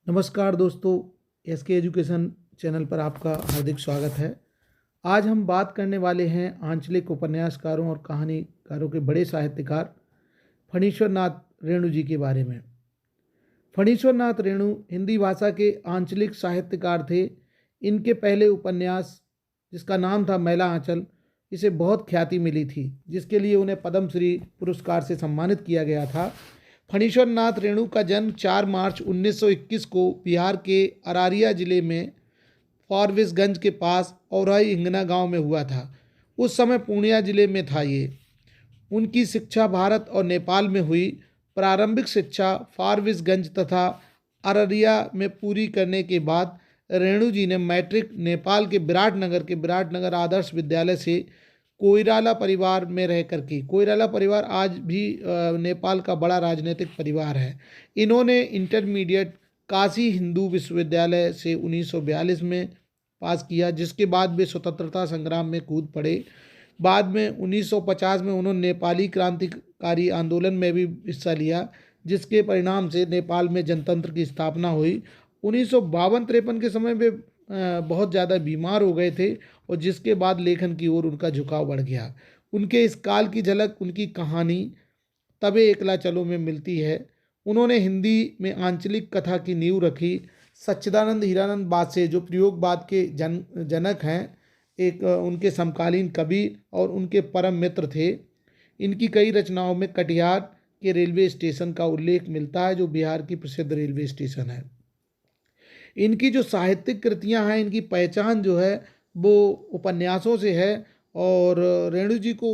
नमस्कार दोस्तों, SK education channel पर आपका हार्दिक स्वागत है। आज हम बात करने वाले हैं आंचलिक उपन्यासकारों और कहानीकारों के बड़े साहित्यकार फणीश्वर नाथ रेणु जी के बारे में। फणीश्वर नाथ रेणु हिंदी भाषा के आंचलिक साहित्यकार थे। इनके पहले उपन्यास, जिसका नाम था मैला आंचल, इसे बहुत ख्याति मिली थी, जिसके लिए उन्हें पद्मश्री पुरस्कार से सम्मानित किया गया था। फणीश्वर नाथ रेणु का जन्म 4 मार्च 1921 को बिहार के अरारिया जिले में फारबिसगंज के पास औराई हिंगना गांव में हुआ था। उस समय पूर्णिया जिले में था ये। उनकी शिक्षा भारत और नेपाल में हुई। प्रारंभिक शिक्षा फारबिसगंज तथा अररिया में पूरी करने के बाद रेणु जी ने मैट्रिक नेपाल के विराटनगर आदर्श विद्यालय से कोइराला परिवार में रहकर की। कोइराला परिवार आज भी नेपाल का बड़ा राजनीतिक परिवार है। इन्होंने इंटरमीडिएट काशी हिंदू विश्वविद्यालय से 1942 में पास किया, जिसके बाद वे स्वतंत्रता संग्राम में कूद पड़े। बाद में 1950 में उन्होंने नेपाली क्रांतिकारी आंदोलन में भी हिस्सा लिया, जिसके परिणाम से नेपाल में जनतंत्र की स्थापना हुई। 1952-53 के समय वे बहुत ज़्यादा बीमार हो गए थे और जिसके बाद लेखन की ओर उनका झुकाव बढ़ गया। उनके इस काल की झलक उनकी कहानी तबे एकला चलो में मिलती है। उन्होंने हिंदी में आंचलिक कथा की नींव रखी। सच्चिदानंद हीरानंद बादशाह, जो प्रयोगवाद के जनक हैं, एक उनके समकालीन कवि और उनके परम मित्र थे। इनकी कई रचनाओं में कटिहार के रेलवे स्टेशन का उल्लेख मिलता है, जो बिहार की प्रसिद्ध रेलवे स्टेशन है। इनकी जो साहित्यिक कृतियां हैं, इनकी पहचान जो है वो उपन्यासों से है। और रेणु जी को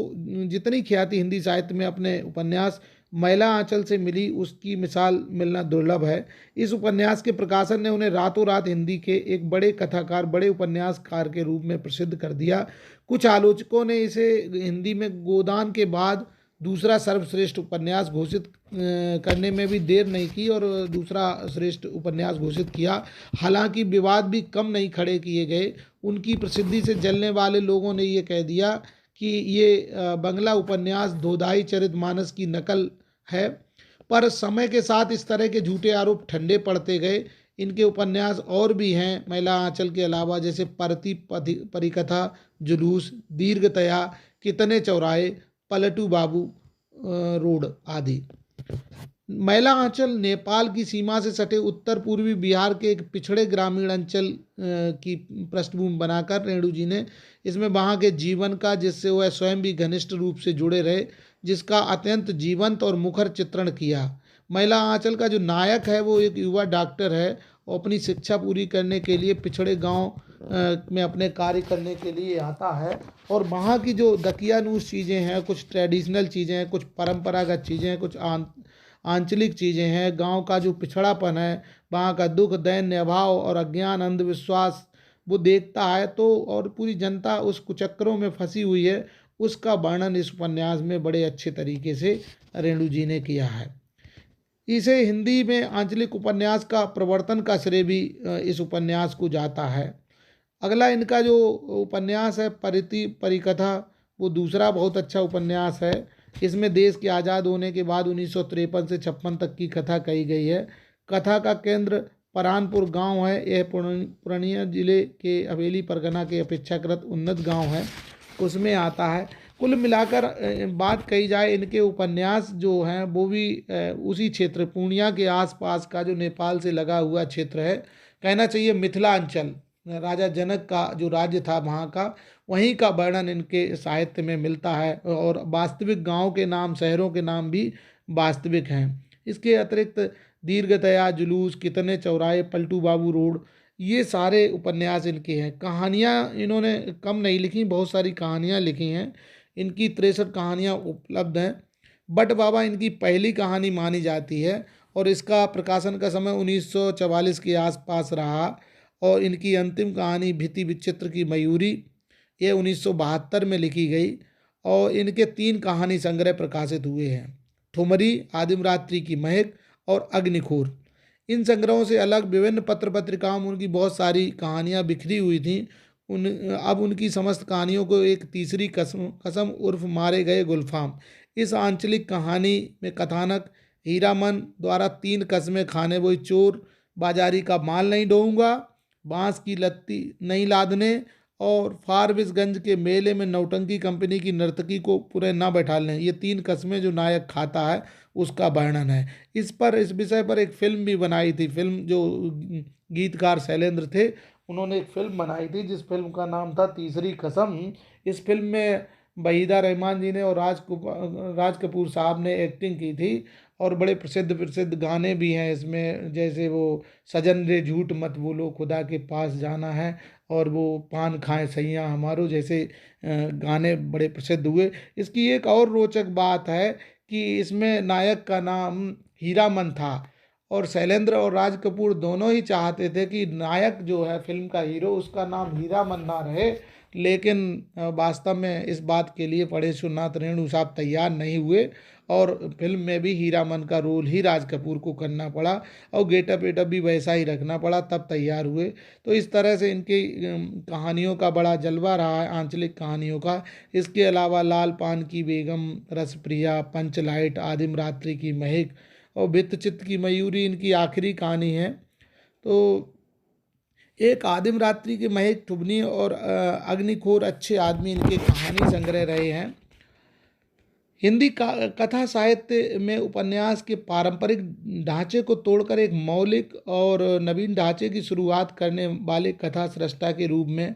जितनी ख्याति हिंदी साहित्य में अपने उपन्यास मैला आंचल से मिली, उसकी मिसाल मिलना दुर्लभ है। इस उपन्यास के प्रकाशन ने उन्हें रातों रात हिंदी के एक बड़े कथाकार, बड़े उपन्यासकार के रूप में प्रसिद्ध कर दिया। कुछ आलोचकों ने इसे हिंदी में गोदान के बाद दूसरा सर्वश्रेष्ठ उपन्यास घोषित करने में भी देर नहीं की और दूसरा श्रेष्ठ उपन्यास घोषित किया। हालांकि विवाद भी कम नहीं खड़े किए गए। उनकी प्रसिद्धि से जलने वाले लोगों ने ये कह दिया कि ये बंगला उपन्यास धोधाई चरितमानस की नकल है। पर समय के साथ इस तरह के झूठे आरोप ठंडे पड़ते गए। इनके उपन्यास और भी हैं मैला आंचल के अलावा, जैसे परती परिकथा, जुलूस, दीर्घतया, कितने चौराहे, पलटू बाबू रोड आदि। मैला आंचल नेपाल की सीमा से सटे उत्तर पूर्वी बिहार के एक पिछड़े ग्रामीण अंचल की पृष्ठभूमि बनाकर रेणु जी ने इसमें वहाँ के जीवन का, जिससे वह स्वयं भी घनिष्ठ रूप से जुड़े रहे, जिसका अत्यंत जीवंत और मुखर चित्रण किया। मैला आंचल का जो नायक है वो एक युवा डॉक्टर है और अपनी शिक्षा पूरी करने के लिए पिछड़े गांव में अपने कार्य करने के लिए आता है। और वहाँ की जो दकियानूस चीज़ें हैं, कुछ ट्रेडिशनल चीज़ें हैं, कुछ परंपरागत चीज़ें हैं, कुछ आंचलिक चीज़ें हैं, गांव का जो पिछड़ापन है, वहाँ का दुख, दैन्य अभाव और अज्ञान, अंधविश्वास वो देखता है। तो और पूरी जनता उस कुचक्रों में फंसी हुई है, उसका वर्णन इस उपन्यास में बड़े अच्छे तरीके से रेणु जी ने किया है। इसे हिंदी में आंचलिक उपन्यास का प्रवर्तन का श्रेय भी इस उपन्यास को जाता है। अगला इनका जो उपन्यास है परिति परिकथा, वो दूसरा बहुत अच्छा उपन्यास है। इसमें देश के आज़ाद होने के बाद 1953 से 56 तक की कथा कही गई है। कथा का केंद्र परानपुर गांव है। यह पूर्णिया जिले के हवेली परगना के अपेक्षाकृत उन्नत गांव है, उसमें आता है। कुल मिलाकर बात कही जाए, इनके उपन्यास जो हैं वो भी उसी क्षेत्र पूर्णिया के आसपास का जो नेपाल से लगा हुआ क्षेत्र है, कहना चाहिए मिथिलांचल, राजा जनक का जो राज्य था वहाँ का, वहीं का वर्णन इनके साहित्य में मिलता है। और वास्तविक गांव के नाम, शहरों के नाम भी वास्तविक हैं। इसके अतिरिक्त दीर्घतया, जुलूस, कितने चौराहे, पलटू बाबू रोड, ये सारे उपन्यास इनके हैं। कहानियाँ इन्होंने कम नहीं लिखी, बहुत सारी कहानियाँ लिखी हैं। इनकी 63 कहानियाँ उपलब्ध हैं। बट बाबा इनकी पहली कहानी मानी जाती है और इसका प्रकाशन का समय 1944 के आसपास रहा। और इनकी अंतिम कहानी भिति विचित्र की मयूरी, ये 1972 में लिखी गई। और इनके 3 कहानी संग्रह प्रकाशित हुए हैं, ठुमरी, आदिम रात्रि की महक और अग्निखोर। इन संग्रहों से अलग विभिन्न पत्र पत्रिकाओं में उनकी बहुत सारी कहानियाँ बिखरी हुई थीं। अब उनकी समस्त कहानियों को एक तीसरी कसम उर्फ मारे गए गुलफाम, इस आंचलिक कहानी में कथानक हीरामन द्वारा 3 कस्में खाने, वही चोर, बाजारी का माल नहीं ढोऊंगा, बांस की लत्ती नहीं लादने, और फारबिसगंज के मेले में नौटंकी कंपनी की नर्तकी को पूरे ना बैठालने। ये 3 कस्में जो नायक खाता है उसका वर्णन है। इस विषय पर एक फिल्म भी बनाई थी। फिल्म जो गीतकार शैलेंद्र थे, उन्होंने एक फिल्म बनाई थी जिस फिल्म का नाम था तीसरी कसम। इस फिल्म में वहीदा रहमान जी ने और राज कपूर साहब ने एक्टिंग की थी, और बड़े प्रसिद्ध प्रसिद्ध गाने भी हैं इसमें, जैसे वो सजन रे झूठ मत बोलो, खुदा के पास जाना है, और वो पान खाए सैया हमारो जैसे गाने बड़े प्रसिद्ध हुए। इसकी एक और रोचक बात है कि इसमें नायक का नाम हीरामन था, और शैलेंद्र और राज कपूर दोनों ही चाहते थे कि नायक जो है फिल्म का हीरो, उसका नाम हीरामन ना रहे, लेकिन वास्तव में इस बात के लिए परेशुनाथ रेणु साहब तैयार नहीं हुए, और फिल्म में भी हीरामन का रोल ही राज कपूर को करना पड़ा, और गेटअप वेटअप भी वैसा ही रखना पड़ा, तब तैयार हुए। तो इस तरह से इनकी कहानियों का बड़ा जलवा रहा है, आंचलिक कहानियों का। इसके अलावा लाल पान की बेगम, रसप्रिया, पंचलाइट, आदिम रात्रि की महक और भित्तचित्त की मयूरी इनकी आखिरी कहानी है। तो एक आदिम रात्रि की महक, ठुबनी और अग्निखोर अच्छे आदमी इनके कहानी संग्रह रहे हैं। हिंदी का कथा साहित्य में उपन्यास के पारंपरिक ढांचे को तोड़कर एक मौलिक और नवीन ढांचे की शुरुआत करने वाले कथा सृष्टा के रूप में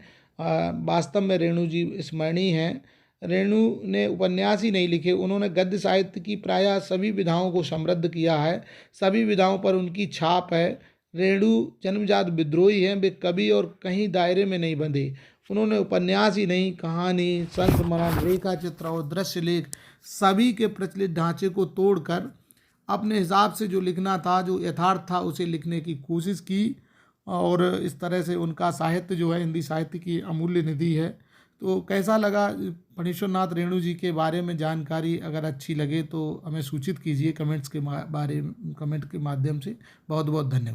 वास्तव में रेणु जी स्मरणीय हैं। रेणु ने उपन्यास ही नहीं लिखे, उन्होंने गद्य साहित्य की प्रायः सभी विधाओं को समृद्ध किया है। सभी विधाओं पर उनकी छाप है। रेणु जन्मजात विद्रोही हैं, वे कवि और कहीं दायरे में नहीं बंधे। उन्होंने उपन्यास ही नहीं, कहानी, संस्मरण, रेखा चित्र और दृश्य लेख सभी के प्रचलित ढांचे को तोड़कर अपने हिसाब से जो लिखना था, जो यथार्थ था, उसे लिखने की कोशिश की। और इस तरह से उनका साहित्य जो है हिंदी साहित्य की अमूल्य निधि है। तो कैसा लगा फणीश्वरनाथ रेणु जी के बारे में जानकारी? अगर अच्छी लगे तो हमें सूचित कीजिए कमेंट के माध्यम से। बहुत बहुत धन्यवाद।